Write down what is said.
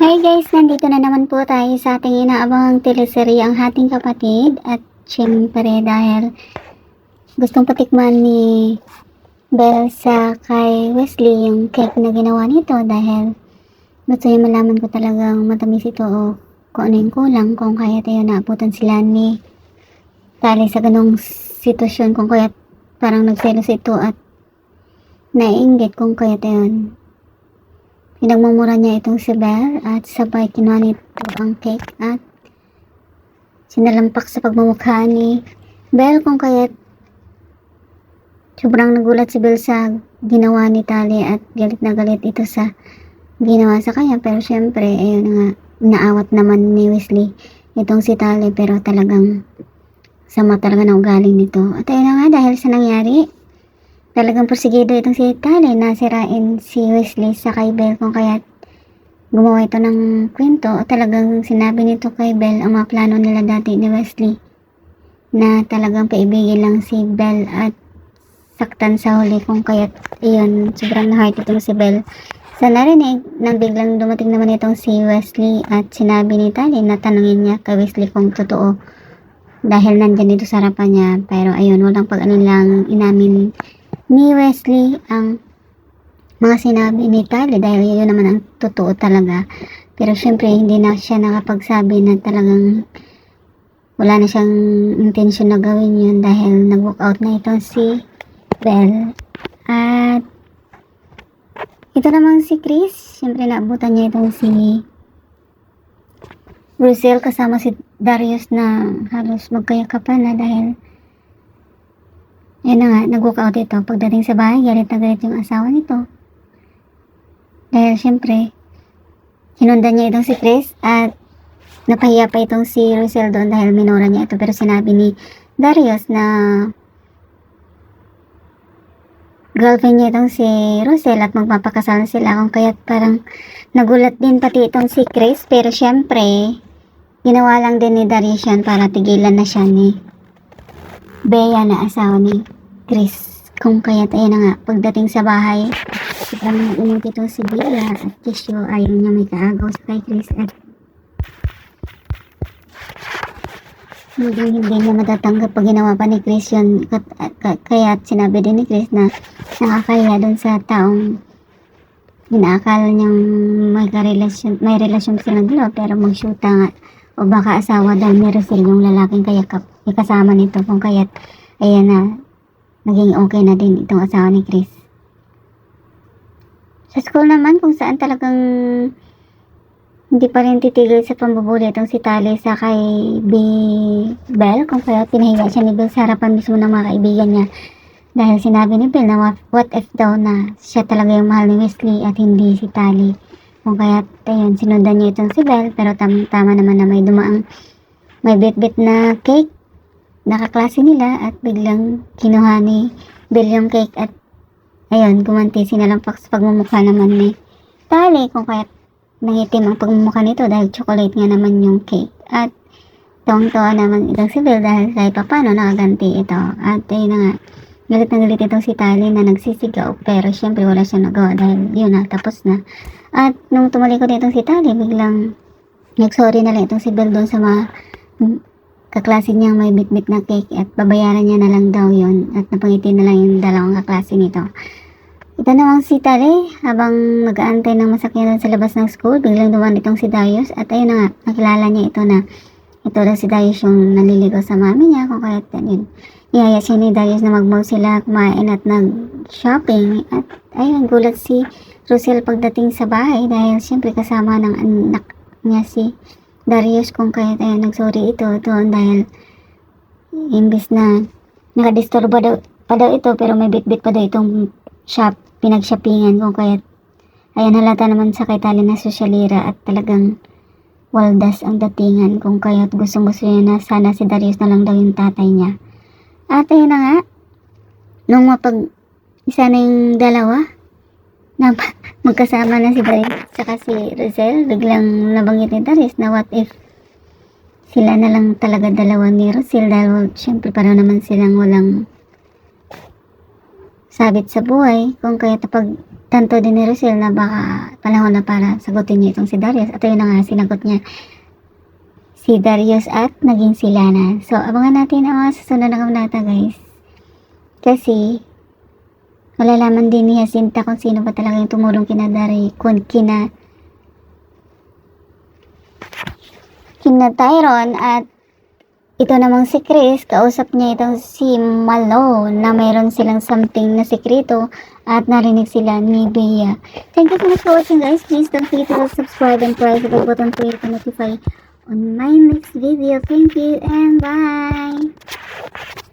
Hi guys, nandito na naman po tayo sa ating inaabangang teleserye Ang Hating Kapatid. At syempre dahil gustong patikman ni Belle sa kay Wesley yung cake na ginawa nito, dahil gusto niya malaman ko talagang matamis ito o kung ano yung kulang, kung kaya tayo naabutan sila ni Tali sa ganong sitwasyon, kung kaya parang nagselos ito at naiinggit, kung kaya tayo pinagmumura niya itong si Belle, at sabay kinuha nito ang cake at sinalampak sa pagmumukha ni Belle, kung kaya sobrang nagulat si Belle sa ginawa ni Tali at galit na galit ito sa ginawa sa kanya. Pero syempre ayun nga, naawat naman ni Wesley itong si Tali, pero talagang sama talaga na ugali nito. At ayun na nga, dahil sa nangyari, talagang porsigido itong si Tali na sirain si Wesley sa kay Belle, kung kaya gumawa ito ng kwento o talagang sinabi nito kay Belle ang mga plano nila dati ni Wesley, na talagang paibigin lang si Belle at saktan sa huli, kung kaya iyon, sobrang na-hurt itong si Belle sa narinig nang biglang dumating naman itong si Wesley at sinabi ni Tali na tanungin niya kay Wesley kung totoo, dahil nandyan dito sa harapan niya. Pero ayun, walang pag-ano lang inamin ni Wesley ang mga sinabi ni Tali, dahil yun naman ang totoo talaga. Pero syempre hindi na siya nakapagsabi na talagang wala na siyang intensyon na gawin yun, dahil nag-walk out na ito si Belle. At ito namang si Chris, syempre naabutan niya itong si Russell kasama si Darius na halos magkayakapan na, dahil yun na nga, nag-walk out ito. Pagdating sa bahay, galit na galit yung asawa nito, dahil syempre hinundan niya itong si Chris at napahiya pa itong si Russell doon dahil minura niya ito. Pero sinabi ni Darius na girlfriend niya itong si Russell at magpapakasal sila, kung kaya parang nagulat din pati itong si Chris. Pero syempre ginawa lang din ni Darius yan para tigilan na siya ni Bea na asawa ni Chris, kung kaya tayo na nga, pagdating sa bahay sobrang init itong si Bea at Kisyo ayaw niya may kaagaw sa kay Chris, at hindi niya matatanggap pag ginawa pa ni Chris yun. Kaya sinabi din ni Chris na nakakaya dun sa taong inaakala niyang may relasyon silang dalawa, pero magsyuta nga o baka asawa daw ni Russell yung lalaking kasama nito, kung kaya ayan na, naging okay na din itong asawa ni Chris. Sa school naman, kung saan talagang hindi pa rin titigil sa pambubuli itong si Tali sa kay Belle, kung kaya pinahiya siya ni Belle sa harapan mismo ng mga kaibigan niya, dahil sinabi ni Belle na what if daw na siya talaga yung mahal ni Wesley at hindi si Tali, kung kaya ayun, sinundan niya itong si Belle. Pero tama naman na may dumaang may bit-bit na cake na kaklase nila at biglang kinuha ni Belle yung cake at ayun, gumanti, sinalampak sa pagmumukha naman ni Tali, kung kaya nangitim ang pagmumukha nito dahil chocolate nga naman yung cake. At tuwang-tuwa naman itong si Belle dahil kahit papano nakaganti ito. At ayun na nga, galit na galit itong si Tali na nagsisigaw, pero syempre wala siyang nagawa dahil yun na, tapos na. At nung tumalikod itong si Tali, biglang nagsorry na lang itong si Belle doon sa mga kaklase niyang may bit-bit na cake at babayaran niya na lang daw yun at napangiti na lang yung dalawang kaklase nito. Ito namang si Tali, habang mag-aantay ng masakyanan sa labas ng school, biglang dumaan itong si Darius at ayun na nga, nakilala niya ito na ito daw si Darius yung naliligaw sa mami niya, kung kaya yun, ihaya siya ni Darius na mag-mall sila, kumain at nag-shopping. At ayun, gulat si Russell pagdating sa bahay dahil syempre kasama ng anak niya si Darius, kung kaya ayun, nagsorry ito doon dahil imbis na nakadisturbo pa daw ito, pero may bit-bit pa daw itong pinag-shoppingan, kung kaya ayan, halata naman sa kay Tali na sosyalira at talagang waldas ang datingan, kung kaya gusto niya na sana si Darius na lang daw yung tatay niya. At ayun na nga, nung isa na yung dalawa na magkasama na si Darius saka si Russell, biglang nabanggit ni Darius na what if sila na lang talaga dalawa ni Russell, dahil syempre para naman silang walang sabit sa buhay, kung kaya tanto din ni Rosel na baka panahon na para sagutin niya itong si Darius. At yun na nga, sinagot niya si Darius at naging sila na. So, abangan natin ang mga susunod na kabanata, guys. Kasi, malalaman din ni Jacinta kung sino ba talaga yung tumulong kina Tyron, at ito namang si Chris, kausap niya itong si Malo na mayroon silang something na sekreto at narinig sila ni Bea. Thank you so much for watching, guys. Please don't forget to subscribe and press the bell button for you to notify on my next video. Thank you and bye!